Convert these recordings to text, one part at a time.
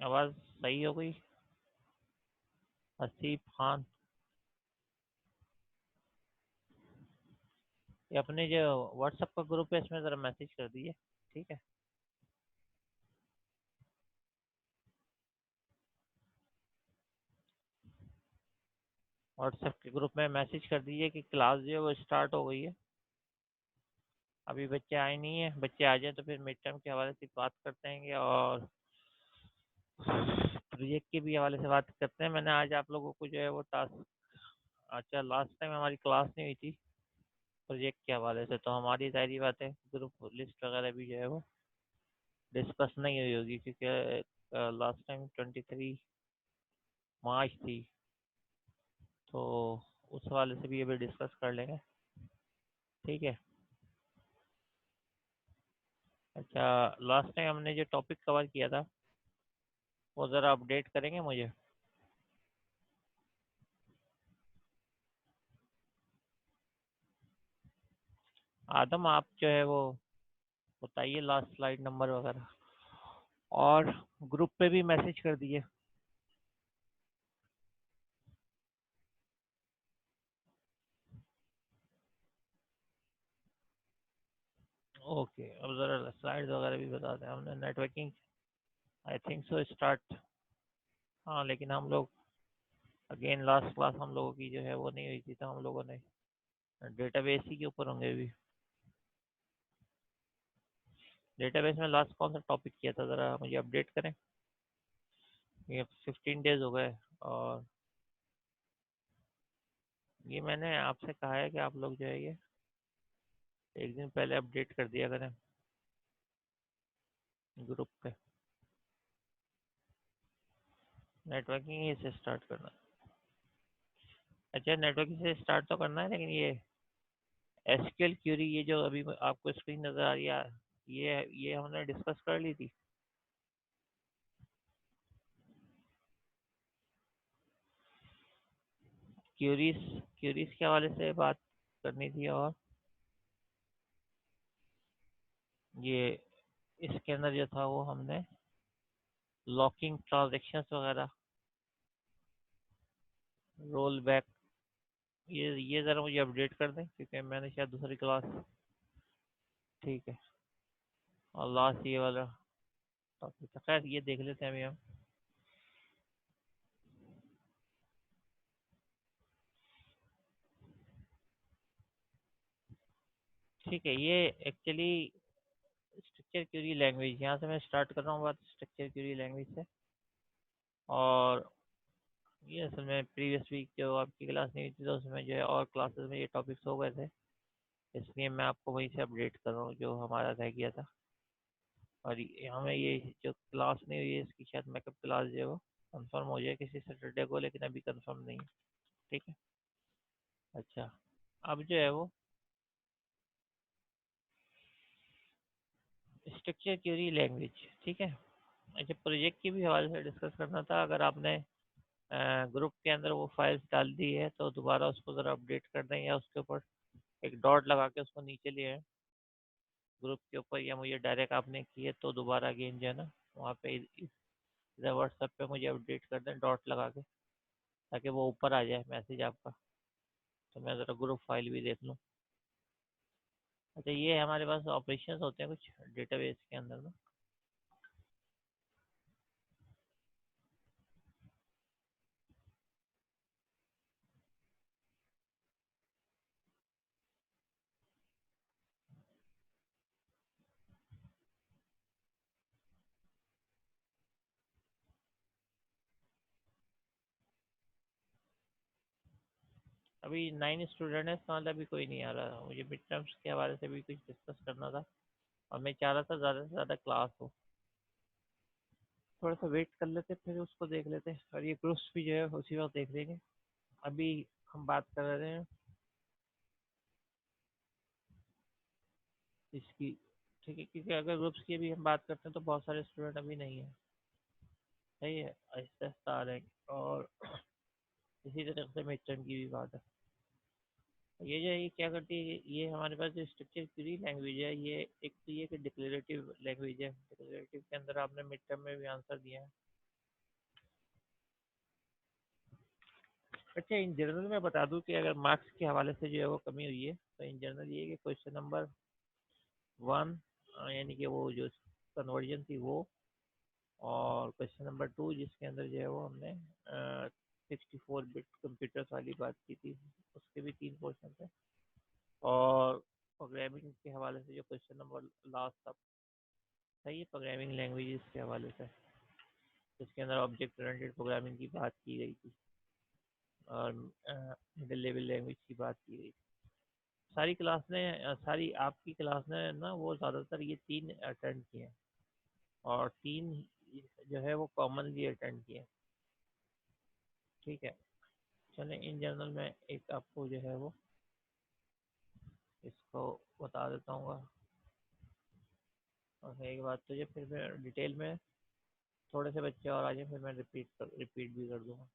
आवाज़ सही हो गई। हसीब खान, ये अपने जो व्हाट्सएप का ग्रुप है इसमें ज़रा मैसेज कर दीजिए। ठीक है। व्हाट्सएप के ग्रुप में मैसेज कर दीजिए कि क्लास जो है वो स्टार्ट हो गई है। अभी बच्चे आए नहीं है, बच्चे आ जाए तो फिर मिड टर्म के हवाले से बात करते हैं और प्रोजेक्ट के भी हवाले से बात करते हैं। मैंने आज आप लोगों को जो है वो टास्क, अच्छा लास्ट टाइम हमारी क्लास नहीं हुई थी प्रोजेक्ट के हवाले से, तो हमारी जाहिर बात है ग्रुप लिस्ट वगैरह भी जो है वो डिस्कस नहीं हुई होगी, क्योंकि लास्ट टाइम 23 मार्च थी, तो उस हवाले से भी अभी डिस्कस कर लेंगे। ठीक है। अच्छा, लास्ट टाइम हमने जो टॉपिक कवर किया था वो ज़रा अपडेट करेंगे मुझे। आदम, आप जो है वो बताइए लास्ट स्लाइड नंबर वगैरह, और ग्रुप पे भी मैसेज कर दिए। ओके, अब ज़रा स्लाइड्स वगैरह भी बता दें। हमने networking I think so start, हाँ, लेकिन हम लोग अगेन लास्ट क्लास हम लोगों की जो है वो नहीं हुई थी, तो हम लोगों ने डेटाबेस ही के ऊपर होंगे अभी। डेटाबेस में लास्ट कौन सा टॉपिक किया था, ज़रा मुझे अपडेट करें। ये 15 डेज हो गए, और ये मैंने आपसे कहा है कि आप लोग जो है ये एक दिन पहले अपडेट कर दिया करें ग्रुप पे। नेटवर्किंग ही से स्टार्ट करना है। अच्छा, नेटवर्किंग से स्टार्ट तो करना है, लेकिन ये एसक्यूएल क्यूरी, ये जो अभी आपको स्क्रीन नज़र आ रही है, ये हमने डिस्कस कर ली थी। क्यूरीज, क्यूरीज के हवाले से बात करनी थी, और ये इसके अंदर जो था वो हमने लॉकिंग ट्रांजेक्शन्स वगैरह, रोल बैक, ये ज़रा मुझे अपडेट कर दें, क्योंकि मैंने शायद दूसरी क्लास, ठीक है, और लास्ट ये वाला टॉपिक था। खैर ये देख लेते हैं अभी हम। ठीक है, ये एक्चुअली स्ट्रक्चर क्यूरी लैंग्वेज, यहाँ से मैं स्टार्ट कर रहा हूँ बात स्ट्रक्चर क्यूरी लैंग्वेज से। और ये असल में प्रीवियस वीक जो आपकी क्लास नहीं हुई थी, तो उसमें जो है और क्लासेस में ये टॉपिक्स हो गए थे, इसलिए मैं आपको वहीं से अपडेट कर रहा हूँ जो हमारा रह गया था। और हमें ये जो क्लास नहीं हुई है इसकी शायद मैकअप क्लास जो है वो कंफर्म हो जाए किसी सैटरडे को, लेकिन अभी कंफर्म नहीं है। ठीक है। अच्छा, अब जो है वो स्ट्रक्चर क्यूरी लैंग्वेज, ठीक है। अच्छा, प्रोजेक्ट के भी हवाले से डिस्कस करना था। अगर आपने ग्रुप के अंदर वो फाइल्स डाल दी है तो दोबारा उसको ज़रा अपडेट कर दें, या उसके ऊपर एक डॉट लगा के उसको नीचे ले आए ग्रुप के ऊपर, या मुझे डायरेक्ट आपने किए तो दोबारा अगेन जो है ना वहाँ पे इधर व्हाट्सएप पे मुझे अपडेट कर दें डॉट लगा के, ताकि वो ऊपर आ जाए मैसेज आपका, तो मैं ज़रा ग्रुप फाइल भी देख लूँ। अच्छा, ये हमारे पास ऑपरेशंस होते हैं कुछ डेटाबेस के अंदर ना। अभी 9 स्टूडेंट है, इसका मतलब अभी कोई नहीं आ रहा। मुझे मिड टर्म्स के हवाले से भी कुछ डिस्कस करना था, और मैं चाह रहा था ज़्यादा से ज़्यादा क्लास हो। थोड़ा सा वेट कर लेते, फिर उसको देख लेते, और ये ग्रुप्स भी जो है उसी वक्त देख लेंगे। अभी हम बात कर रहे हैं इसकी, ठीक है, क्योंकि अगर ग्रुप्स की भी हम बात करते हैं तो बहुत सारे स्टूडेंट अभी नहीं है। सही है, आहिस्ता आहिस्ता आ रहे हैं। और इसी तरह से मिड टर्म की भी बात है। ये जो है ये क्या करती है, ये हमारे पास जो स्ट्रक्चर क्वेरी लैंग्वेज है, ये एक तो ये कि डिक्लेरेटिव लैंग्वेज है। डिक्लेरेटिव के अंदर आपने मिड टर्म में भी आंसर दिया है, अच्छा, इन जनरल मैं बता दूं कि अगर मार्क्स के हवाले से जो है वो कमी हुई है, तो इन जनरल ये है कि क्वेश्चन नंबर 1 यानी कि वो जो कन्वर्जन थी वो, और क्वेश्चन नंबर 2 जिसके अंदर जो है वो हमने 64 बिट कंप्यूटर्स वाली बात की थी, उसके भी 3 क्वेश्चन थे। और प्रोग्रामिंग के हवाले से जो क्वेश्चन नंबर लास्ट था, सही है, प्रोग्रामिंग लैंग्वेजेस के हवाले से, जिसके अंदर ऑब्जेक्ट ओरिएंटेड प्रोग्रामिंग की बात की गई थी और मिडिल लेवल लैंग्वेज की बात की गई थी। सारी क्लास ने सारी आपकी क्लास ने ना वो ज़्यादातर ये 3 अटेंड किए हैं, और 3 जो है वो कॉमनली अटेंड किए हैं। ठीक है, चलें इन जनरल में एक आपको जो है वो इसको बता देता हूँ। और एक बात तो ये फिर मैं डिटेल में, थोड़े से बच्चे और आ जाए फिर मैं रिपीट भी कर दूंगा।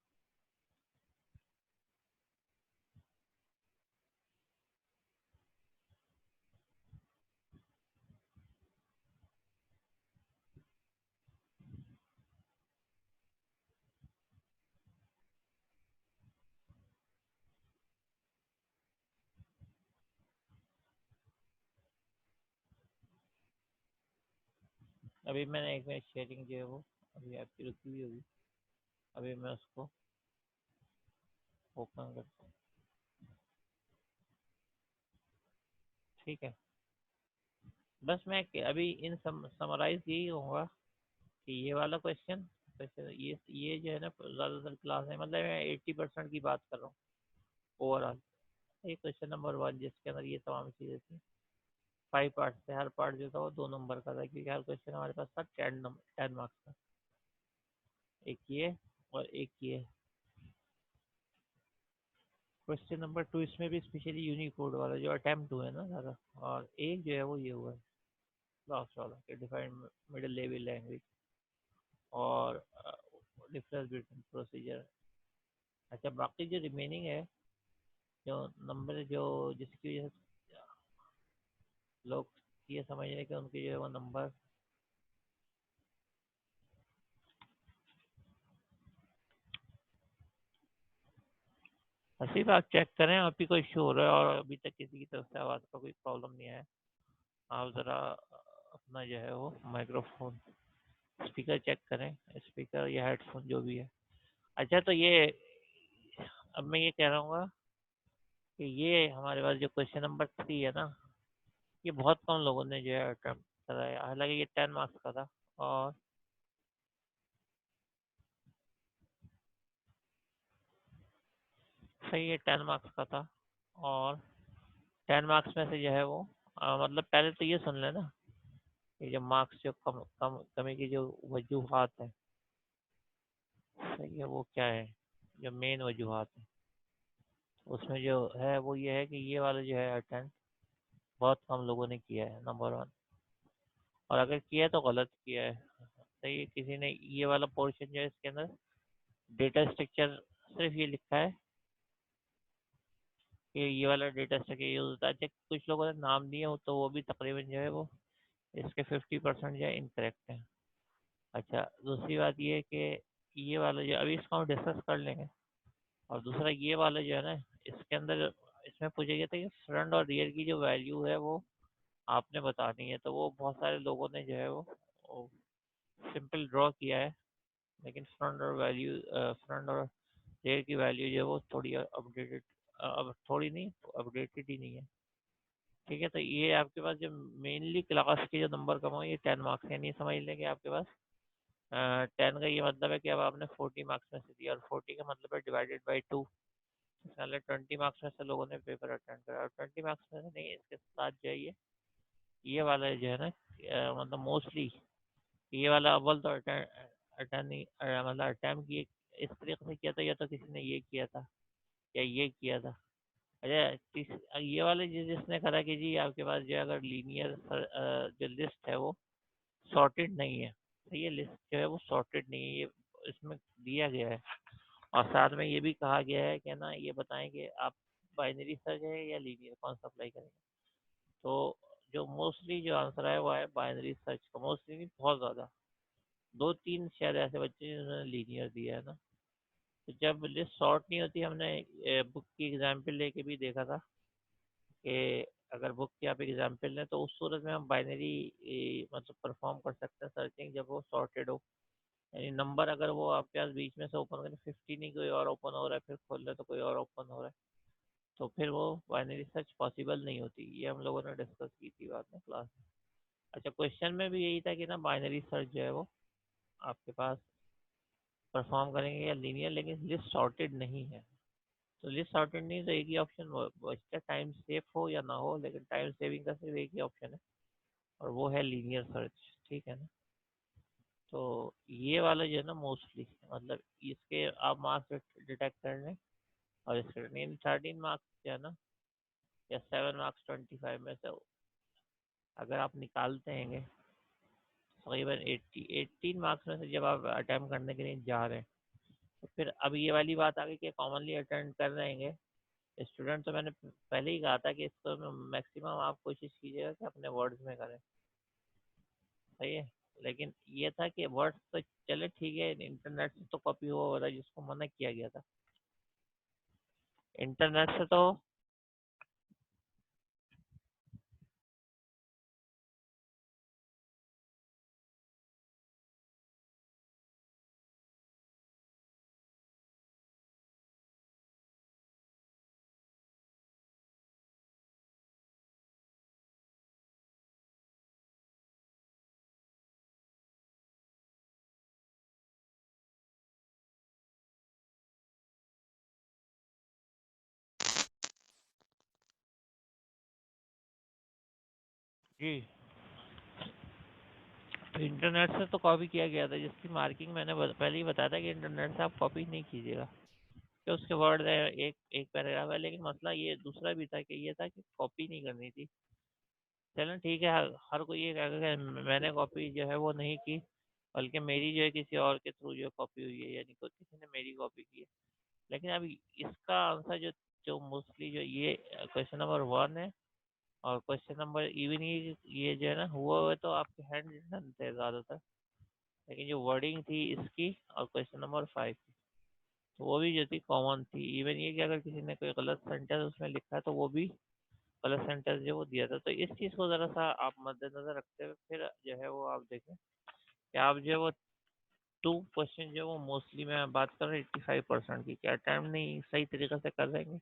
अभी मैंने एक मिनट शेयरिंग जो है वो अभी आपकी रुकी हुई होगी, अभी मैं उसको ओपन करता हूँ। ठीक है, बस मैं अभी इन समराइज यही होगा कि ये वाला क्वेश्चन क्वेश्चन ये जो है ना ज़्यादातर क्लास है, मतलब मैं 80% की बात कर रहा हूँ ओवरऑल। ये क्वेश्चन नंबर 1 जिसके अंदर ये तमाम चीज़ें थी, 5 पार्ट थे, हर पार्ट जो था वो 2 नंबर का था, क्योंकि हर क्वेश्चन हमारे पास था 10 मार्क्स का। एक ये और एक ये। क्वेश्चन नंबर 2 इसमें भी स्पेशली यूनिकोड वाला जो अटेम्प्ट हुआ है ना ज़्यादा, और एक जो है वो ये हुआ है लास्ट वाला कि डिफाइंड मिडिल लेवल लैंग्वेज और डिफरेंस बिटवीन प्रोसीजर। अच्छा, बाकी जो रिमेनिंग है, जो नंबर जो जिसकी वजह से लोग ये समझ रहे हैं कि उनके जो है वो नंबर, हसीब आप चेक करें आप ही को इशू हो रहा है और अभी तक किसी की तरफ से आवाज़ का कोई प्रॉब्लम नहीं है। आप ज़रा अपना जो है वो माइक्रोफोन स्पीकर चेक करें, स्पीकर या हेडफोन जो भी है। अच्छा, तो ये अब मैं ये कह रहा हूँ कि ये हमारे पास जो क्वेश्चन नंबर 3 है ना, ये बहुत कम लोगों ने जो है अटेम्प्ट करा है, हालांकि ये 10 मार्क्स का था। और सही है, 10 मार्क्स का था। और 10 मार्क्स में से जो है वो मतलब पहले तो ये सुन लेना, ये जो मार्क्स जो कम कम कमी की जो वजूहात है, सही है, वो क्या है, जो मेन वजूहात है उसमें जो है वो ये है कि ये वाला जो है अटेंड बहुत कम लोगों ने किया है, नंबर 1। और अगर किया है तो गलत किया है। सही है, किसी ने ये वाला पोर्शन जो है इसके अंदर डेटा स्ट्रक्चर सिर्फ ये लिखा है कि ये वाला डेटा स्ट्रक्चर यूज होता है। अच्छा, कुछ लोगों ने नाम दिए हो तो वो भी तकरीबन जो है वो इसके 50% जो है इनकरेक्ट है। अच्छा, दूसरी बात ये है कि ये वाला जो अभी इसको हम डिस्कस कर लेंगे, और दूसरा ये वाला जो है ना, इसके अंदर इसमें पूछा गया था कि फ्रंट और रियर की जो वैल्यू है वो आपने बतानी है, तो वो बहुत सारे लोगों ने जो है वो सिंपल ड्रॉ किया है, लेकिन फ्रंट और रियर की वैल्यू जो है वो थोड़ी अपडेटेड, अब थोड़ी नहीं, अपडेटेड ही नहीं है। ठीक है, तो ये आपके पास जो मेनली क्लास के जो नंबर कम हो ये 10 मार्क्स, यानी समझ लें कि आपके पास 10 का ये मतलब है कि अब आपने 40 मार्क्स में से दिया, और 40 का मतलब है डिवाइडेड बाई 2। पहले 20 मार्क्स में से लोगों ने पेपर अटेंड करा, और 20 मार्क्स में से नहीं, इसके साथ जो है ये वाला जो है ना मतलब मोस्टली ये वाला अव्वल तो अटेंड नहीं मतलब अटेम्प्ट किए इस तरीके से किया था, या तो किसी ने ये किया था या ये किया था। अच्छा, ये वाले जिसने करा कि जी आपके पास जो है अगर लीनियर जो लिस्ट है वो सॉर्टेड नहीं है, तो ये लिस्ट जो है वो सॉर्टेड नहीं है, ये इसमें दिया गया है। और साथ में ये भी कहा गया है कि ना ये बताएं कि आप बाइनरी सर्च है या लीनियर कौन सा अप्लाई करेंगे। तो जो मोस्टली जो आंसर है वो है बाइनरी सर्च का, मोस्टली नहीं बहुत ज़्यादा, 2-3 शायद ऐसे बच्चे जिन्होंने लीनियर दिया है ना। तो जब लिस्ट सॉर्ट नहीं होती, हमने बुक की एग्जाम्पल लेके भी देखा था कि अगर बुक की आप एग्जाम्पल लें तो उस सूरत में हम बाइनरी मतलब परफॉर्म कर सकते हैं सर्चिंग, जब वो सॉर्टेड हो। यानी नंबर अगर वो आपके पास बीच में से ओपन करें 50 नहीं कोई और ओपन हो रहा है, फिर खोल रहे तो कोई और ओपन हो रहा है, तो फिर वो बाइनरी सर्च पॉसिबल नहीं होती। ये हम लोगों ने डिस्कस की थी बात में क्लास में। अच्छा, क्वेश्चन में भी यही था कि ना बाइनरी सर्च जो है वो आपके पास परफॉर्म करेंगे या लीनियर, लेकिन लिस्ट सॉर्टेड नहीं है। तो लिस्ट सॉर्टेड नहीं तो एक ही ऑप्शन बचता है, टाइम सेव हो या ना हो, लेकिन टाइम सेविंग का सिर्फ एक ही ऑप्शन है और वो है लीनियर सर्च। ठीक है ना। तो ये वाला जो है ना मोस्टली मतलब इसके आप मार्क्स डिटेक्ट कर लें और इसके 13 मार्क्स जो है ना, या 7 मार्क्स 25 में से अगर आप निकालते हैं तकरीबन 18 मार्क्स में से जब आप अटैम्प्ट करने के लिए जा रहे हैं, तो फिर अब ये वाली बात आ गई कि कॉमनली अटेंड कर रहे हैं स्टूडेंट। तो मैंने पहले ही कहा था कि इसको मैक्सिमम आप कोशिश कीजिएगा कि अपने वर्ड्स में करें। सही है। लेकिन ये था कि वर्ड्स तो चले ठीक है, इंटरनेट से तो कॉपी हुआ हो रहा है जिसको मना किया गया था। इंटरनेट से तो जी, तो इंटरनेट से तो कॉपी किया गया था, जिसकी मार्किंग मैंने पहले ही बताया था कि इंटरनेट से आप कॉपी नहीं कीजिएगा, कि उसके वर्ड है, एक एक पैराग्राफ है। लेकिन मसला ये दूसरा भी था कि ये था कि कॉपी नहीं करनी थी। चलो ठीक है, हर कोई ये कहेगा कि मैंने कॉपी जो है वो नहीं की, बल्कि मेरी जो है किसी और के थ्रू जो कॉपी हुई है, यानी कोई किसी ने मेरी कॉपी की है। लेकिन अभी इसका आंसर जो जो मोस्टली जो ये क्वेश्चन नंबर 1 है और क्वेश्चन नंबर इवन ये जो है ना हुआ हुआ है, तो आपके हैंड रिटन थे ज़्यादातर। लेकिन जो वर्डिंग थी इसकी और क्वेश्चन नंबर 5 की, तो वो भी जो थी कॉमन थी। इवन ये कि अगर किसी ने कोई गलत सेंटेंस उसमें लिखा है तो वो भी गलत सेंटेंस जो वो दिया था। तो इस चीज़ को ज़रा सा आप मद्देनजर रखते हुए फिर जो है वो आप देखें कि आप जो है वो 2 क्वेश्चन जो है वो मोस्टली मैं बात कर रहा हूँ 85% की, क्या अटैम्प्ट नहीं सही तरीके से कर देंगे,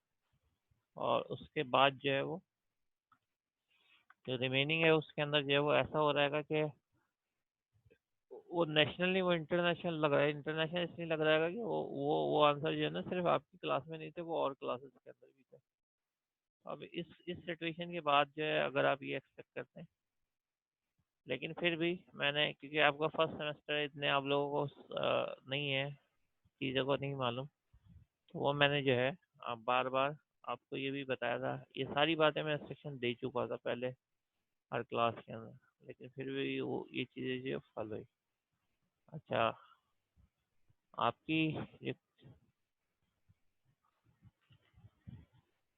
और उसके बाद जो है वो जो रिमेनिंग है उसके अंदर जो है वो ऐसा हो रहेगा कि वो नेशनल नहीं वो इंटरनेशनल लग रहा है। इंटरनेशनल इसलिए लग रहा है कि वो आंसर जो है ना सिर्फ आपकी क्लास में नहीं थे, वो और क्लासेस के अंदर भी थे। अब इस सिचुएशन के बाद जो है अगर आप ये एक्सपेक्ट करते हैं, लेकिन फिर भी मैंने, क्योंकि आपका फर्स्ट सेमेस्टर इतने आप लोगों को नहीं है, चीज़ों को नहीं मालूम, तो वो मैंने जो है बार बार आपको ये भी बताया था। ये सारी बातें मैं सेक्शन दे चुका था पहले हर क्लास के अंदर, लेकिन फिर भी वो ये चीज़ें जो फॉलो हुई। अच्छा, आपकी ये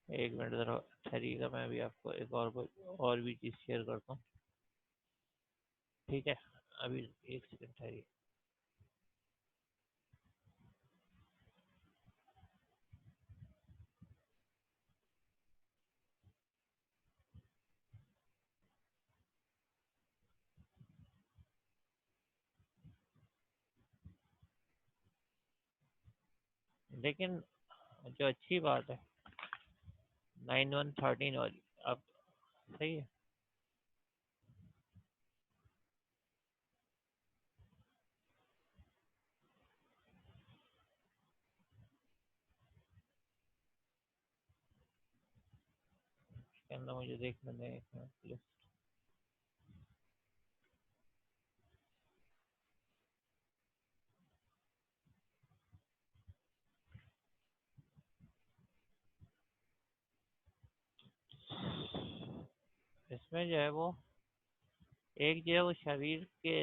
एक मिनट ज़रा ठहरिएगा, मैं अभी आपको एक और भी चीज़ शेयर करता हूँ। ठीक है, अभी एक सेकंड ठहरिए। लेकिन जो अच्छी बात है 9113 वाली, अब सही है। इसके अंदर मुझे देखने दें एक मिनट प्लीज। इसमें जो है वो एक जो है वो शरीर के,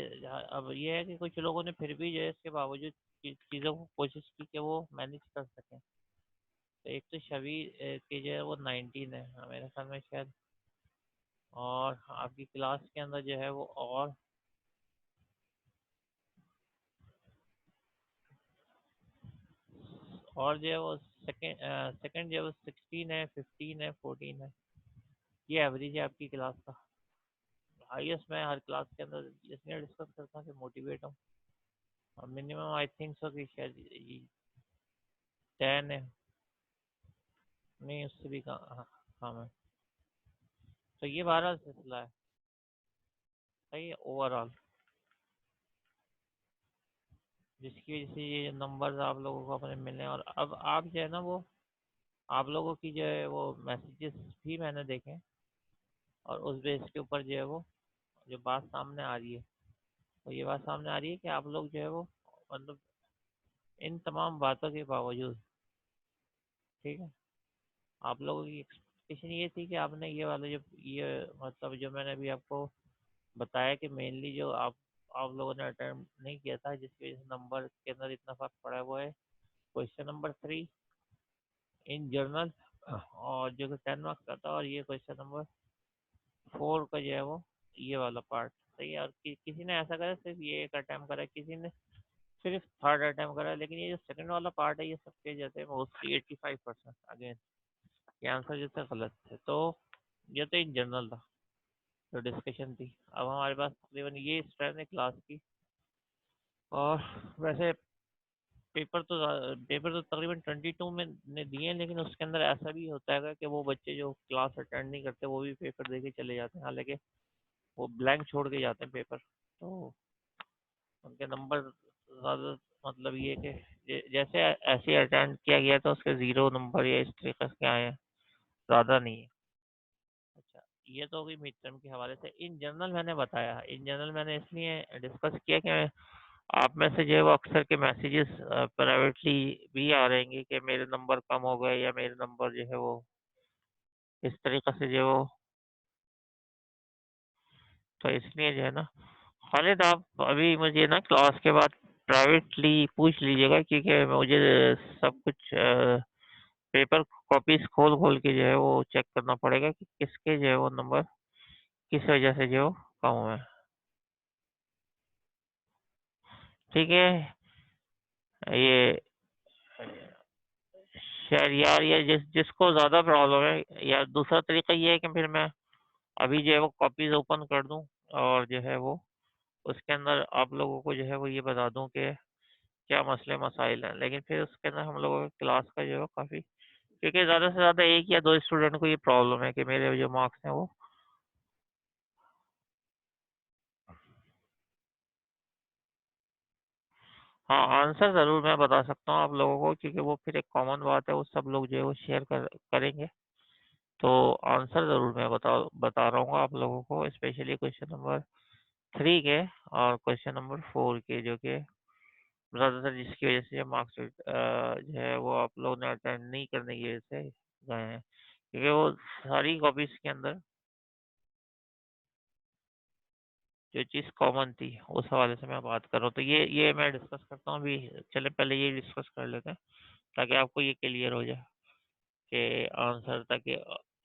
अब ये है कि कुछ लोगों ने फिर भी जो है इसके बावजूद चीज़ों को कोशिश की कि वो मैनेज कर सकें। तो एक तो शबीर के जो है वो 19 है, मेरे ख्याल में शायद, और आपकी क्लास के अंदर जो है वो और और जो है वो सेकंड जो है वो 16 है, 15 है, 14 है। ये एवरेज है आपकी क्लास का। हाईएस्ट मैं हर क्लास के अंदर इसलिए डिस्कस करता हूँ कि मोटिवेट हूँ। और मिनिमम आई थिंक सो कि शायद 10 है। नहीं, उससे भी कम है। तो ये 12 सिलसिला है। सही है ओवरऑल, जिसकी वजह से ये नंबर्स आप लोगों को अपने मिले। और अब आप जो है ना वो आप लोगों की जो है वो मैसेजेस भी मैंने देखे, और उस बेस के ऊपर जो है वो जो बात सामने आ रही है, तो ये बात सामने आ रही है कि आप लोग जो है वो मतलब इन तमाम बातों के बावजूद, ठीक है, आप लोगों की एक्सपेक्टेशन ये थी कि आपने ये वाला जो ये मतलब जो मैंने अभी आपको बताया कि मेनली जो आप लोगों ने अटेम्प्ट नहीं किया था जिसकी वजह से नंबर के अंदर इतना फर्क पड़ा है, वो है क्वेश्चन नंबर 3 इन जर्नल, और जो कि 10 मार्क्स का था, और ये क्वेश्चन नंबर 4 का जो है वो ये वाला पार्ट। सही है। और किसी ने ऐसा करा सिर्फ ये एक अटैम्प्ट करा, किसी ने सिर्फ थर्ड अटैम्प्ट करा, लेकिन ये जो सेकंड वाला पार्ट है ये सबके जैसे मोस्टली 85% अगेन ये आंसर जैसे गलत थे। तो ये तो इन जनरल था जो डिस्कशन थी। अब हमारे पास तकरीबन ये स्ट्रेंथ है क्लास की। और वैसे पेपर तो तकरीबन 22 में ने दिए हैं, लेकिन उसके अंदर ऐसा भी होता है कि वो बच्चे जो क्लास अटेंड नहीं करते वो भी पेपर दे के चले जाते हैं, हालांकि वो ब्लैंक छोड़ के जाते हैं पेपर। तो उनके नंबर ज़्यादा मतलब ये कि जैसे ऐसे अटेंड किया गया तो उसके 0 नंबर या इस तरीके से आए हैं, ज़्यादा नहीं है। अच्छा, ये तो होगी मिड टर्म के हवाले से। इन जनरल मैंने बताया, इन जनरल मैंने इसलिए डिस्कस किया कि आप में से जो है वो अक्सर के मैसेजेस प्राइवेटली भी आ रहेंगे कि मेरे नंबर कम हो गए, या मेरे नंबर जो है वो इस तरीके से जो है वो। तो इसलिए जो है ना खालिद, आप अभी मुझे ना क्लास के बाद प्राइवेटली पूछ लीजिएगा, क्योंकि मुझे सब कुछ पेपर कॉपीज खोल खोल के जो है वो चेक करना पड़ेगा कि किसके जो है वो नंबर किस वजह से जो कम हुए। ठीक है। ये शायद यार, ये जिसको ज़्यादा प्रॉब्लम है, या दूसरा तरीका ये है कि फिर मैं अभी जो है वो कॉपीज ओपन कर दूं, और जो है वो उसके अंदर आप लोगों को जो है वो ये बता दूं कि क्या मसले मसाइल हैं। लेकिन फिर उसके अंदर हम लोगों की क्लास का जो है काफ़ी, क्योंकि ज़्यादा से ज़्यादा एक या दो स्टूडेंट को ये प्रॉब्लम है कि मेरे जो मार्क्स हैं वो। हाँ, आंसर ज़रूर मैं बता सकता हूँ आप लोगों को, क्योंकि वो फिर एक कॉमन बात है, वो सब लोग जो है वो शेयर करेंगे। तो आंसर ज़रूर मैं बता रहा हूँ आप लोगों को, स्पेशली क्वेश्चन नंबर 3 के और क्वेश्चन नंबर 4 के, जो कि ज़्यादातर जिसकी वजह से मार्क्स जो है वो आप लोगों ने अटेंड नहीं करने की वजह से गए हैं, क्योंकि वो सारी कॉपीज के अंदर जो चीज़ कॉमन थी उस हवाले से मैं बात कर रहा हूँ। तो ये मैं डिस्कस करता हूँ अभी। चले पहले ये डिस्कस कर लेते हैं ताकि आपको ये क्लियर हो जाए कि आंसर, ताकि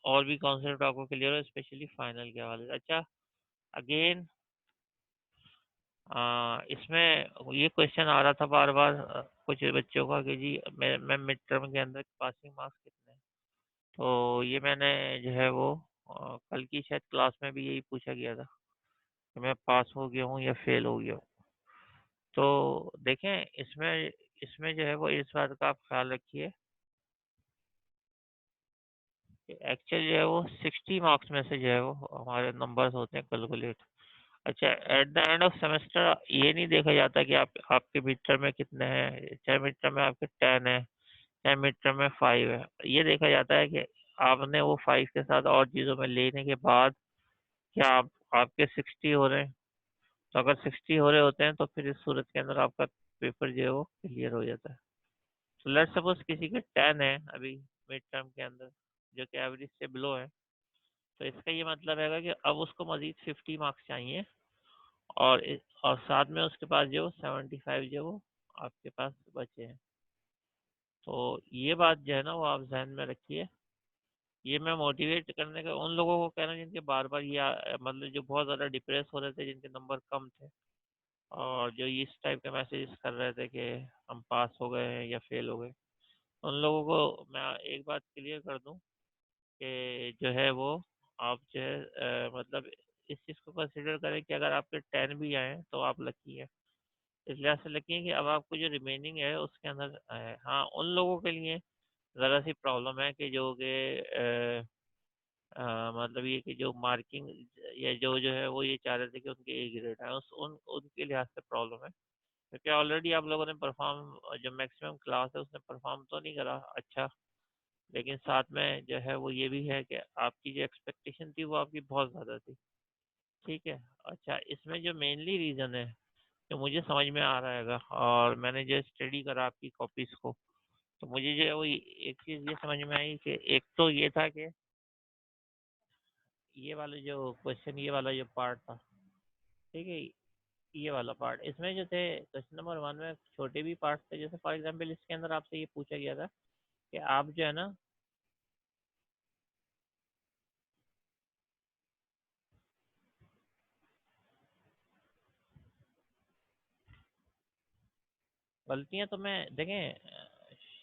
और भी कॉन्सेप्ट आपको क्लियर हो, स्पेशली फाइनल के हवाले से। अच्छा, अगेन इसमें ये क्वेश्चन आ रहा था बार बार कुछ बच्चों का कि जी मैं मिड टर्म के अंदर पासिंग मार्क्स कितने हैं। तो ये मैंने जो है वो कल की शायद क्लास में भी यही पूछा गया था कि मैं पास हो गया हूँ या फेल हो गया हूँ। तो देखें, इसमें इसमें जो है वो इस बात का आप ख्याल रखिए कि एक्चुअल जो है वो 60 मार्क्स में से जो है वो हमारे नंबर्स होते हैं कैलकुलेट। अच्छा, at the end of semester ये नहीं देखा जाता कि आप आपके मिड टर्म में कितने हैं, चाहे मिड टर्म में आपके 10 है, चाहे मिड टर्म में 5 है। ये देखा जाता है कि आपने वो 5 के साथ और चीज़ों में लेने के बाद क्या आपके 60 हो रहे हैं। तो अगर 60 हो रहे होते हैं तो फिर इस सूरत के अंदर आपका पेपर जो है वो क्लियर हो जाता है। तो लेट्स सपोज किसी के 10 है अभी मिड टर्म के अंदर, जो कि एवरेज से बिलो है, तो इसका ये मतलब है कि अब उसको मजीद 50 मार्क्स चाहिए, और साथ में उसके पास जो 75 जो वो आपके पास बचे हैं। तो ये बात जो है ना वो आप जहन में रखिए। ये मैं मोटिवेट करने का उन लोगों को कह रहा हूँ जिनके बार बार ये मतलब जो बहुत ज़्यादा डिप्रेस हो रहे थे, जिनके नंबर कम थे, और जो इस टाइप के मैसेजेस कर रहे थे कि हम पास हो गए हैं या फेल हो गए। उन लोगों को मैं एक बात क्लियर कर दूं कि जो है वो आप जो है मतलब इस चीज़ को कंसिडर करें कि अगर आपके 10 भी आए तो आप लकी हैं। इस लिहाज से लकी हैं कि अब आपको जो रिमेनिंग है उसके अंदर है। हाँ, उन लोगों के लिए ज़रा सी प्रॉब्लम है कि जो कि मतलब ये कि जो मार्किंग या जो है वो ये चाह रहे थे कि उनके ए ग्रेड है, उस उनके लिहाज से प्रॉब्लम है। क्योंकि ऑलरेडी आप लोगों ने परफॉर्म, जो मैक्सिमम क्लास है उसने परफॉर्म तो नहीं करा अच्छा, लेकिन साथ में जो है वो ये भी है कि आपकी जो एक्सपेक्टेशन थी वो आपकी बहुत ज़्यादा थी। ठीक है। अच्छा, इसमें जो मेनली रीज़न है जो मुझे समझ में आ रहा है, और मैंने जो स्टडी करा आपकी कॉपीज़ को, तो मुझे जो है वो एक चीज़ ये समझ में आई कि एक तो ये था कि ये वाला जो क्वेश्चन, ये वाला जो पार्ट था, ठीक है, ये वाला पार्ट, इसमें जो थे क्वेश्चन नंबर 1 में छोटे भी पार्ट थे। जैसे फॉर एग्जांपल इसके अंदर आपसे ये पूछा गया था कि आप जो है ना, गलतियां तो मैं देखें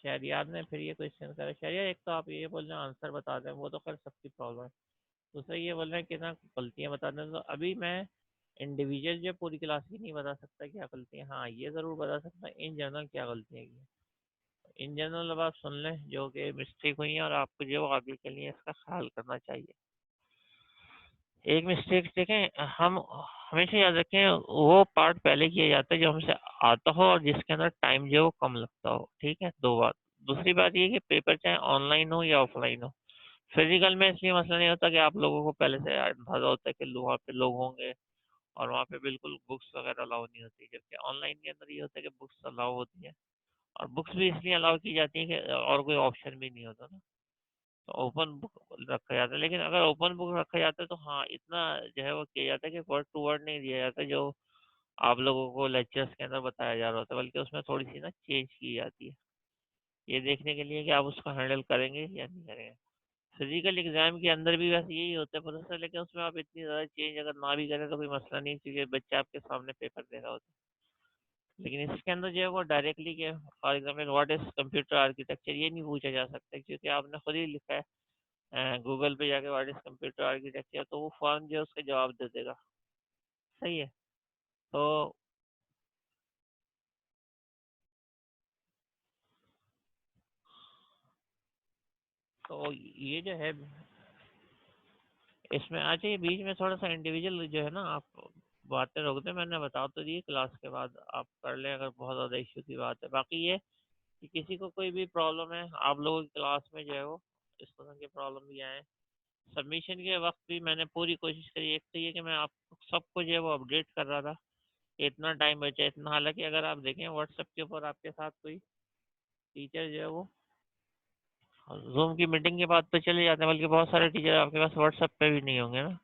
शहरियार ने फिर ये क्वेश्चन करा। शहरियार, एक तो आप ये बोल रहे हैं आंसर बता दें, वो तो खैर सबकी प्रॉब्लम है। दूसरा ये बोल रहे हैं कि ना गलतियां बता दें, तो अभी मैं इंडिविजुअल जो पूरी क्लास की नहीं बता सकता क्या गलतियां, हाँ ये ज़रूर बता सकता इन जनरल क्या गलतियां की हैं। इन जनरल अब आप सुन लें जो कि मिस्टेक हुई है और आपको जो आगे के लिए इसका ख्याल करना चाहिए। एक मिस्टेक देखें, हम हमेशा याद रखें वो पार्ट पहले किया जाता है जो हमसे आता हो और जिसके अंदर टाइम जो है वो कम लगता हो। ठीक है, दो बात। दूसरी बात ये कि पेपर चाहे ऑनलाइन हो या ऑफलाइन हो, फिजिकल में इसलिए मसला नहीं होता कि आप लोगों को पहले से अंदाजा होता है कि वहाँ पे लोग होंगे और वहाँ पे बिल्कुल बुक्स वगैरह अलाउ नहीं होती, जबकि ऑनलाइन के अंदर ये होता है कि बुक्स अलाउ होती है। और बुक्स भी इसलिए अलाउ की जाती है कि और कोई ऑप्शन भी नहीं होता ना, तो ओपन बुक रखा जाता है। लेकिन अगर ओपन बुक रखा जाता है तो हाँ, इतना जो है वो किया जाता है कि वर्ड टू वर्ड नहीं दिया जाता जो आप लोगों को लेक्चर्स के अंदर बताया जा रहा होता है, बल्कि उसमें थोड़ी सी ना चेंज की जाती है, ये देखने के लिए कि आप उसको हैंडल करेंगे या नहीं करेंगे। फिजिकल एग्जाम के अंदर भी वैसे यही होता है प्रोसेसर, लेकिन उसमें आप इतनी ज़्यादा चेंज अगर ना भी करें तो कोई मसला नहीं, क्योंकि बच्चा आपके सामने पेपर दे रहा होता है। लेकिन इसके अंदर जो है वो डायरेक्टली के for example what is computer architecture ये नहीं पूछा जा सकता, क्योंकि आपने खुद ही लिखा है गूगल पे जाके व्हाट इज कंप्यूटर आर्किटेक्चर, तो वो फॉर्म जो है उसका जवाब दे देगा। सही है। तो ये जो है इसमें अच्छा, ये बीच में थोड़ा सा इंडिविजुअल जो है ना आप बातें रोक दें, मैंने बता तो दी क्लास के बाद आप कर लें अगर बहुत ज़्यादा इश्यू की बात है। बाकी ये कि किसी को कोई भी प्रॉब्लम है आप लोगों की क्लास में जो है वो इस तरह की प्रॉब्लम भी आए। सबमिशन के वक्त भी मैंने पूरी कोशिश करी। एक तो ये कि मैं आप सबको जो है वो अपडेट कर रहा था कि इतना टाइम बचा है, इतना। हालांकि अगर आप देखें व्हाट्सएप के ऊपर आपके साथ कोई टीचर जो है वो जूम की मीटिंग के बाद तो चले जाते हैं, बल्कि बहुत सारे टीचर आपके पास व्हाट्सएप पे भी नहीं होंगे ना।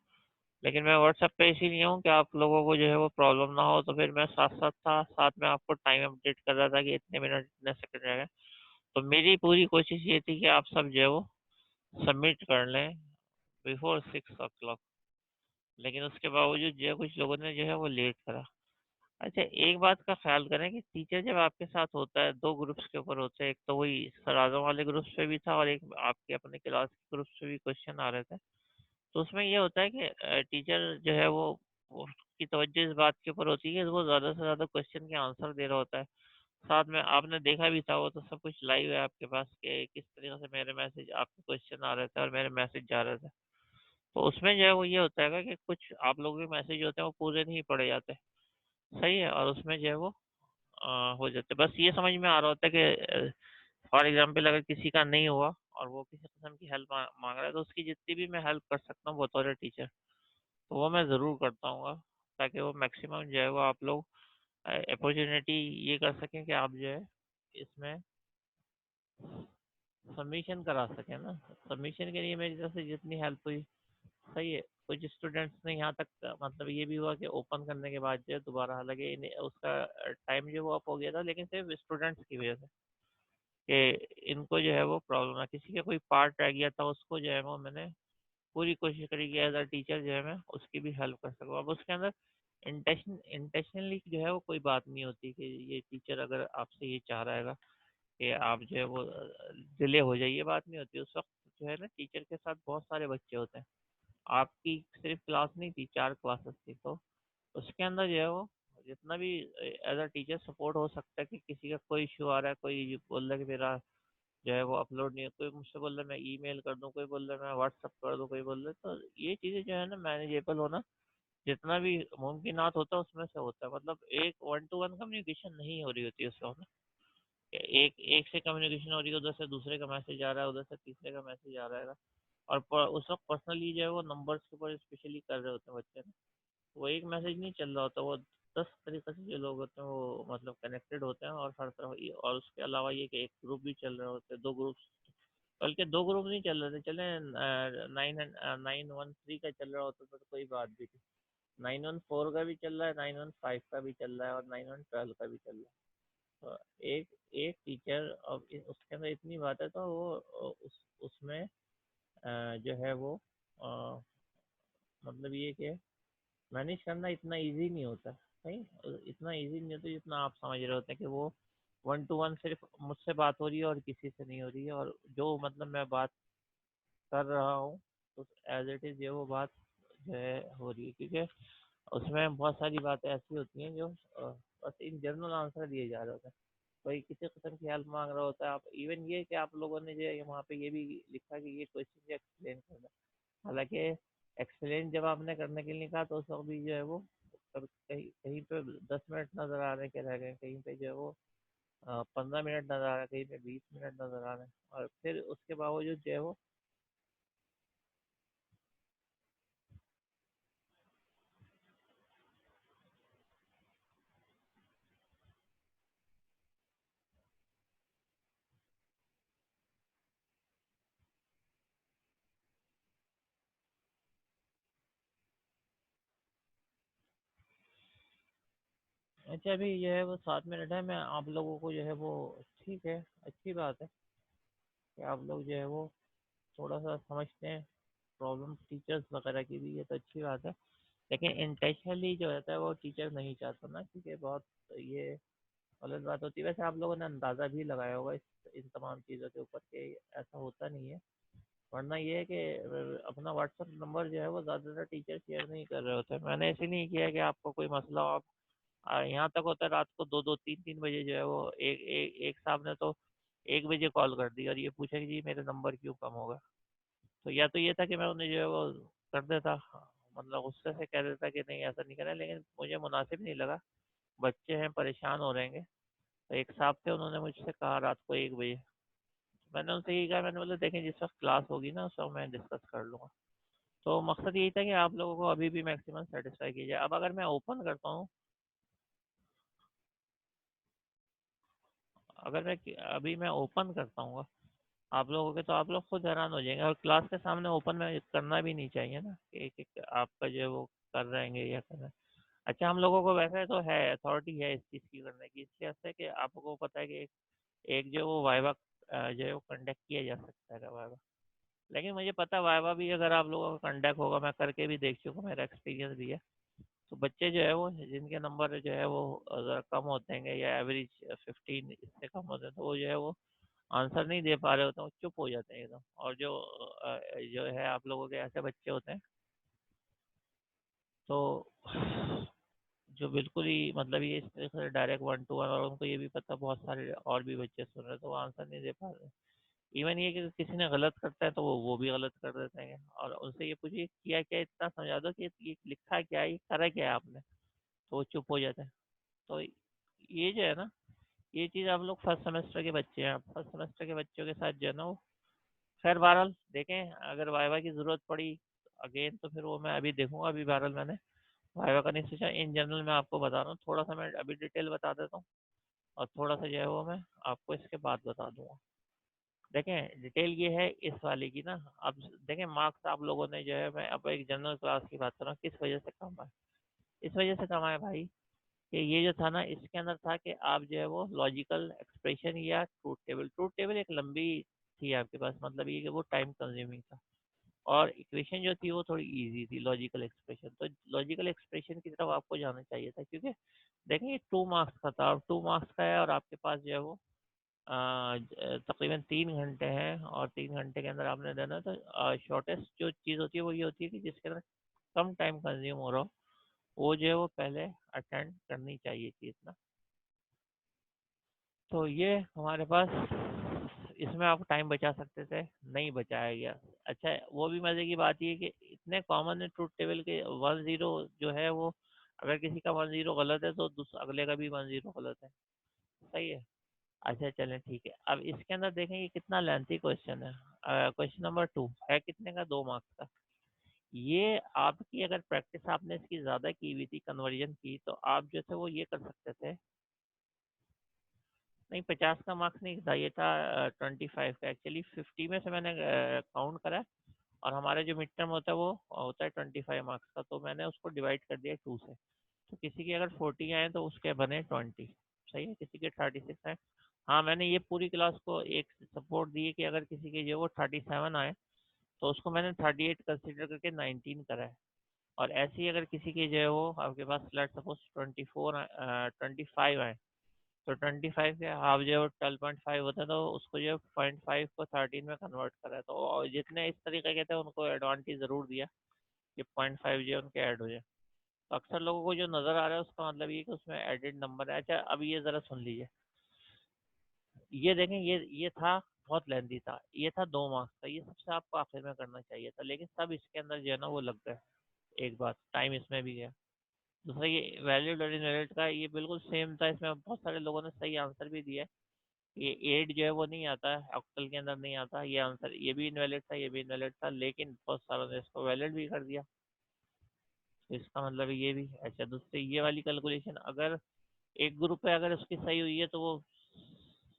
लेकिन मैं व्हाट्सएप पे इसीलिए हूँ कि आप लोगों को जो है वो प्रॉब्लम ना हो, तो फिर मैं साथ साथ था, साथ में आपको टाइम अपडेट कर रहा था कि इतने मिनट इतने सेकंड रह गए। तो मेरी पूरी कोशिश ये थी कि आप सब जो है वो सबमिट कर लें बिफोर 6 o'clock। लेकिन उसके बावजूद जो है कुछ लोगों ने जो है वो लेट करा। अच्छा, एक बात का ख्याल करें कि टीचर जब आपके साथ होता है दो ग्रुप्स के ऊपर होते हैं, एक तो वही सर आजम वाले ग्रुप्स पे भी था और एक आपके अपने क्लास के ग्रुप्स पे भी क्वेश्चन आ रहे थे। तो उसमें ये होता है कि टीचर जो है वो उसकी तवज्जो इस बात के ऊपर होती है कि वो ज़्यादा से ज़्यादा क्वेश्चन के आंसर दे रहा होता है। साथ में आपने देखा भी था, वो तो सब कुछ लाइव है आपके पास कि किस तरीके से मेरे मैसेज आपके क्वेश्चन आ रहे थे और मेरे मैसेज जा रहे थे। तो उसमें जो है वो ये होता है कि कुछ आप लोगों के मैसेज होते हैं वो पूरे नहीं पढ़े जाते। सही है। और उसमें जो है वो हो जाते, बस ये समझ में आ रहा होता है कि फॉर एग्जाम्पल अगर किसी का नहीं हुआ और वो किसी किस्म की हेल्प मांग रहा है, तो उसकी जितनी भी मैं हेल्प कर सकता हूँ बतौर टीचर, तो वो मैं ज़रूर करता हूँ, ताकि वो मैक्सिमम जो है वो आप लोग अपॉर्चुनिटी ये कर सकें कि आप जो है इसमें सबमिशन करा सकें ना। सबमिशन के लिए मेरी तरफ से जितनी हेल्प हुई। सही है। कुछ स्टूडेंट्स ने यहाँ तक मतलब ये भी हुआ कि ओपन करने के बाद जो है दोबारा, हालांकि उसका टाइम जो है वो अप हो गया था, लेकिन सिर्फ स्टूडेंट्स की वजह से कि इनको जो है वो प्रॉब्लम है, किसी का कोई पार्ट रह गया था उसको जो है वो मैंने पूरी कोशिश करी कि एज अ टीचर जो है मैं उसकी भी हेल्प कर सकूँ। अब उसके अंदर इंटेंशनली जो है वो कोई बात नहीं होती कि ये टीचर अगर आपसे ये चाह रहा है कि आप जो है वो डिले हो जाए, ये बात नहीं होती। उस वक्त जो है ना टीचर के साथ बहुत सारे बच्चे होते हैं। आपकी सिर्फ क्लास नहीं थी, 4 क्लासेस थी, तो उसके अंदर जो है वो जितना भी एज अ टीचर सपोर्ट हो सकता है कि किसी का कोई इशू आ रहा है, कोई बोल रहा है कि मेरा जो है वो अपलोड नहीं है, कोई मुझसे बोल रहा है मैं ईमेल कर दूं, कोई बोल रहा है मैं व्हाट्सअप कर दूं, कोई बोल रहा है, तो ये चीज़ें जो है ना मैनेजेबल होना जितना भी मुमकिनात होता है उसमें से होता है। मतलब एक वन टू वन कम्युनिकेशन नहीं हो रही होती है उसमें, एक एक से कम्युनिकेशन हो रही है, उधर से दूसरे का मैसेज आ रहा है, उधर से तीसरे का मैसेज आ रहा है। और उस वक्त पर्सनली जो है वो नंबर्स के ऊपर स्पेशली कर रहे होते हैं बच्चे ना, वो एक मैसेज नहीं चल रहा होता, वो 10 तरीके से जो लोग होते हैं वो मतलब कनेक्टेड होते हैं, और हर तरफ और उसके अलावा ये कि एक ग्रुप भी चल रहे होते हैं, 2 ग्रुप, बल्कि 2 ग्रुप नहीं चल रहे थे, चले 913 का चल रहा होता तो कोई बात भी थी, 914 का भी चल रहा है, 915 का भी चल रहा है, और 912 का भी चल रहा है। तो एक एक टीचर, अब उसके अंदर इतनी बात है, तो वो उसमें जो है वो मतलब ये कि मैनेज करना इतना इजी नहीं होता। नहीं, इतना इजी नहीं होता जितना आप समझ रहे होते हैं कि वो वन टू वन सिर्फ मुझसे बात हो रही है और किसी से नहीं हो रही है, और जो मतलब मैं बात कर रहा हूँ तो एज इट इज़ ये वो बात जो है हो रही है, क्योंकि उसमें बहुत सारी बातें ऐसी होती हैं जो बस इन जनरल आंसर दिए जा रहे होते हैं। कोई किसी किस्म की हेल्प मांग रहा होता है, आप इवन ये कि आप लोगों ने जो है वहाँ पे ये भी लिखा कि ये क्वेश्चन एक्सप्लेन करना, हालांकि एक्सप्लेन जब आपने करने के लिए कहा तो उस वक्त भी जो है वो कहीं कहीं पे 10 मिनट नजर आ रहे के रह गए, कहीं पे जो है वो 15 मिनट नजर आ रहा है, कहीं पे 20 मिनट नजर आ रहे हैं, और फिर उसके बावजूद जो है वो अच्छा अभी जो है वो 7 मिनट है, मैं आप लोगों को जो है वो ठीक है, अच्छी बात है कि आप लोग जो है वो थोड़ा सा समझते हैं प्रॉब्लम टीचर्स वगैरह की भी, ये तो अच्छी बात है। लेकिन इंटेंशनली जो रहता है वो टीचर नहीं चाहता ना, क्योंकि बहुत ये गलत बात होती है। वैसे आप लोगों ने अंदाज़ा भी लगाया होगा इन तमाम चीज़ों के ऊपर कि ऐसा होता नहीं है, वरना ये है कि अपना व्हाट्सअप नंबर जो है वो ज़्यादातर टीचर शेयर नहीं कर रहे होते। मैंने ऐसे नहीं किया कि आपको कोई मसला हो, आप यहाँ तक होता है रात को 2-2 3-3 बजे जो है वो एक साहब ने तो 1 बजे कॉल कर दी और ये पूछा कि जी मेरे नंबर क्यों कम होगा। तो या तो ये था कि मैं उन्हें जो है वो कर देता, मतलब गुस्से से कह देता कि नहीं ऐसा नहीं करना, लेकिन मुझे मुनासिब नहीं लगा, बच्चे हैं परेशान हो रहेंगे। तो एक साहब थे, उन्होंने मुझसे कहा रात को 1 बजे, मैंने उनसे यही कहा, मैंने बोला देखें जिस वक्त क्लास होगी ना उस वक्त मैं डिस्कस कर लूँगा। तो मकसद यही था कि आप लोगों को अभी भी मैक्सिमम सेटिस्फाई कीजिए। अब अगर मैं ओपन करता हूँ, अगर मैं अभी मैं ओपन करता हूँ आप लोगों के, तो आप लोग खुद हैरान हो जाएंगे, और क्लास के सामने ओपन में करना भी नहीं चाहिए ना कि आपका जो है वो कर रहेंगे या कर रहे हैं। अच्छा हम लोगों को वैसे तो है, अथॉरिटी है इस चीज़ की करने की, इसलिए ऐसा है कि आपको पता है कि एक जो वो वाइवा जो है वो कंडक्ट किया जा सकता है वाइवा। लेकिन मुझे पता है वाइवा भी अगर आप लोगों का कंडक्ट होगा, मैं करके भी देख चुका हूँ, मेरा एक्सपीरियंस भी है, तो बच्चे जो है वो जिनके नंबर जो है वो ज़रा कम होते हैं या एवरेज 15 इससे कम होते हैं, तो वो जो है वो आंसर नहीं दे पा रहे होते हैं, वो चुप हो जाते हैं एकदम। और जो है आप लोगों के ऐसे बच्चे होते हैं तो जो बिल्कुल ही मतलब ये इस तरह से डायरेक्ट वन टू वन, और उनको ये भी पता बहुत सारे और भी बच्चे सुन रहे हैं, तो वो आंसर नहीं दे पा रहे। इवन ये कि किसी ने गलत करता है तो वो भी गलत कर देते हैं, और उनसे ये पूछिए किया क्या, इतना समझा दो कि ये लिखा क्या है, ये करा क्या है आपने, तो वो चुप हो जाते हैं। तो ये जो है ना, ये चीज़ आप लोग फर्स्ट सेमेस्टर के बच्चे हैं, फर्स्ट सेमेस्टर के बच्चों के साथ जो है ना वो, खैर बहरहाल देखें, अगर वाइवा की ज़रूरत पड़ी अगेन तो फिर वो मैं अभी देखूंगा। अभी बहरहाल मैंने वाइवा का नहीं सोचा, इन जनरल मैं आपको बता रहा हूँ, थोड़ा सा मैं अभी डिटेल बता देता हूँ, और थोड़ा सा जो है वो मैं आपको इसके बाद बता दूंगा। देखें डिटेल ये है इस वाले की ना, अब देखें मार्क्स आप लोगों ने जो है, मैं अब एक जनरल क्लास की बात कर रहा हूँ, किस वजह से कम है। इस वजह से कम है भाई कि ये जो था ना इसके अंदर था कि आप जो है वो लॉजिकल एक्सप्रेशन या ट्रूथ टेबल एक लंबी थी आपके पास, मतलब ये कि वो टाइम कंज्यूमिंग था, और इक्वेशन जो थी वो थोड़ी इजी थी, लॉजिकल एक्सप्रेशन, तो लॉजिकल एक्सप्रेशन की तरफ आपको जाना चाहिए था, क्योंकि देखें ये 2 मार्क्स का था, और 2 मार्क्स का है, और आपके पास जो है वो तकरीबन 3 घंटे हैं और 3 घंटे के अंदर आपने देना है, तो शॉर्टेस्ट जो चीज़ होती है वो ये होती है कि जिसके अंदर कम टाइम कंज्यूम हो रहा हो वो जो है वो पहले अटेंड करनी चाहिए चीज़ ना। तो ये हमारे पास इसमें आप टाइम बचा सकते थे, नहीं बचाया गया। अच्छा, वो भी मज़े की बात ये है कि इतने कॉमन है ट्रूथ टेबल के 10 जो है वो, अगर किसी का 10 गलत है तो अगले का भी 10 गलत है। सही है। अच्छा चलें ठीक है, अब इसके अंदर देखें ये कितना लेंथी क्वेश्चन है। क्वेश्चन नंबर 2 है कितने का, 2 मार्क्स का। ये आपकी अगर प्रैक्टिस आपने इसकी ज़्यादा की हुई थी कन्वर्जन की, तो आप जो थे वो ये कर सकते थे। नहीं, 50 का मार्क्स नहीं था, ये था 25 का। एक्चुअली 50 में से मैंने काउंट करा है, और हमारा जो मिड टर्म होता है वो होता है 25 मार्क्स का, तो मैंने उसको डिवाइड कर दिया 2 से। तो किसी के अगर 40 आए तो उसके बने 20। सही है, किसी के 36 आए। हाँ, मैंने ये पूरी क्लास को एक सपोर्ट दी है कि अगर किसी के जो वो 37 आए तो उसको मैंने 38 कंसिडर करके 19 करा है। और ऐसे ही अगर किसी के जो है वो आपके पास लेट सपोज 25 आए, तो 25 के हाफ जो है वो 12.5 होता है, तो उसको जो है 0.5 को 13 में कन्वर्ट करा है। तो और जितने इस तरीके के थे उनको एडवांटेज ज़रूर दिया कि 0.5 जो है उनके ऐड हो जाए। तो अक्सर लोगों को जो नज़र आ रहा है उसका मतलब ये कि उसमें एडेड नंबर है। अच्छा, अब ये ज़रा सुन लीजिए, ये देखें, ये था बहुत लेंदी था, ये था 2 मार्क्स का, ये सबसे आपको आखिर में करना चाहिए था, लेकिन सब इसके अंदर जो है ना वो लग गए। एक बात, टाइम इसमें भी गया। दूसरा ये वैलिड और इनवैलिड का ये बिल्कुल सेम था, इसमें बहुत सारे लोगों ने सही आंसर भी दिया है। ये एड जो है वो नहीं आता है, ऑक्टल के अंदर नहीं आता ये आंसर, ये भी इनवैलिड था, ये भी इनवैलिड था, लेकिन बहुत सारों ने इसको वैलिड भी कर दिया। तो इसका मतलब ये भी। अच्छा, दूसरी ये वाली कैलकुलेशन, अगर एक ग्रुप है अगर उसकी सही हुई है तो वो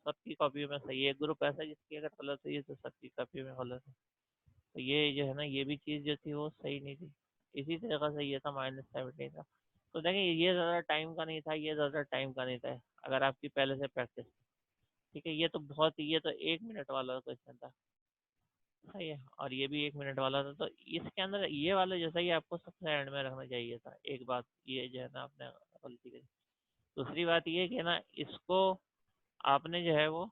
सबकी कॉपी में सही है, एक ग्रुप ऐसा है जिसकी अगर गलत हुई है तो सबकी कॉपी में गलत है। तो ये जो है ना ये भी चीज़ जो थी वो सही नहीं थी। इसी तरीके से ये था -17 का। तो देखिए ये ज़्यादा टाइम का नहीं था, ये ज़्यादा टाइम का नहीं था, अगर आपकी पहले से प्रैक्टिस। ठीक है, ये तो 1 मिनट वाला क्वेश्चन था। सही है, और ये भी 1 मिनट वाला था, तो इसके अंदर ये वाला जैसा ही आपको सबसे एंड में रखना चाहिए था। एक बात ये जो है ना आपने गलती करी। दूसरी बात ये कि ना इसको आपने जो है वो,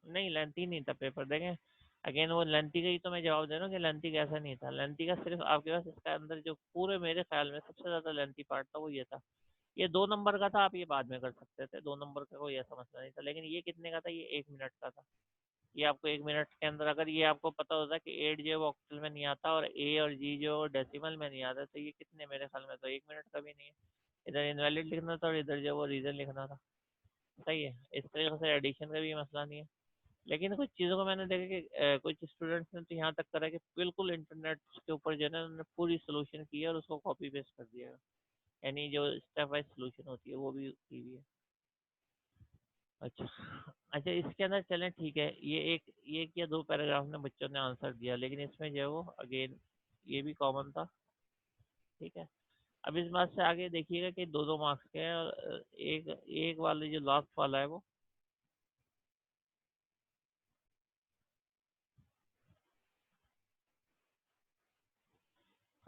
नहीं लेंथी नहीं था पेपर, देखें अगेन वो लेंथी का ही तो मैं जवाब दे रहा हूँ कि लेंथी कैसा नहीं था। लेंथी का सिर्फ आपके पास इसका अंदर जो पूरे मेरे ख्याल में सबसे ज़्यादा लेंथी पार्ट था वो ये था। ये 2 नंबर का था, आप ये बाद में कर सकते थे, 2 नंबर का कोई ऐसा मसला नहीं था, लेकिन ये कितने का था, ये 1 मिनट का था। ये आपको 1 मिनट के अंदर अगर ये आपको पता होता कि 8 जो है वो ऑक्टल में नहीं आता और ए और जी जो डेसिमल में नहीं आता, तो ये कितने, मेरे ख्याल में तो 1 मिनट का भी नहीं है। इधर इनवैलिड लिखना था और इधर जो वो रीज़न लिखना था। सही है, इस तरीके से एडिशन का भी मसला नहीं है। लेकिन कुछ चीज़ों को मैंने देखा कि कुछ स्टूडेंट्स ने तो यहाँ तक करा कि बिल्कुल इंटरनेट के ऊपर जो है ना उन्होंने पूरी सोल्यूशन की है और उसको कॉपी पेस्ट कर दिया है। यानी जो स्टेप वाइज सोल्यूशन होती है वो भी की हुई है। अच्छा। अच्छा, इसके अंदर चलें ठीक है, ये एक या दो पैराग्राफ में बच्चों ने आंसर दिया, लेकिन इसमें जो है वो अगेन ये भी कॉमन था। ठीक है, अब इस बात से आगे देखिएगा कि दो दो मार्क्स के हैं, और एक एक वाले जो लास्ट वाला है वो,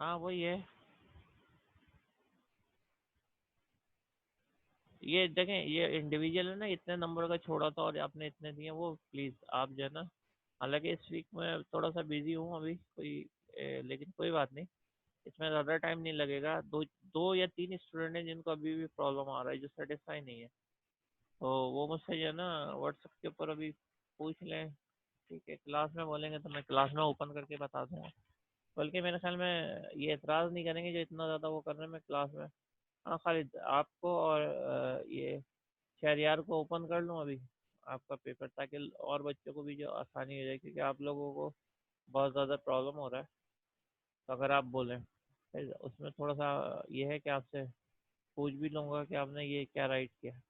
हाँ वही है। ये देखें, ये इंडिविजुअल है ना, इतने नंबर का छोड़ा था और आपने इतने दिए, वो प्लीज़ आप जो है ना, हालांकि इस वीक में थोड़ा सा बिजी हूँ अभी कोई, लेकिन कोई बात नहीं, इसमें ज़्यादा टाइम नहीं लगेगा। दो दो या तीन स्टूडेंट हैं जिनको अभी भी प्रॉब्लम आ रहा है, जो सेटिस्फाई नहीं है, तो वो मुझसे जो है ना व्हाट्सएप के ऊपर अभी पूछ लें। ठीक है, क्लास में बोलेंगे तो मैं क्लास में ओपन करके बता दूंगा। बल्कि मेरे ख्याल में ये एतराज़ नहीं करेंगे जो इतना ज़्यादा वो कर रहे हैं, मैं क्लास में। हाँ, खालिद आपको और ये शहरियार को ओपन कर लूँ अभी आपका पेपर, ताकि और बच्चों को भी जो आसानी हो जाए, क्योंकि आप लोगों को बहुत ज़्यादा प्रॉब्लम हो रहा है। तो अगर आप बोलें, फिर उसमें थोड़ा सा ये है कि आपसे पूछ भी लूँगा कि आपने ये क्या राइट किया।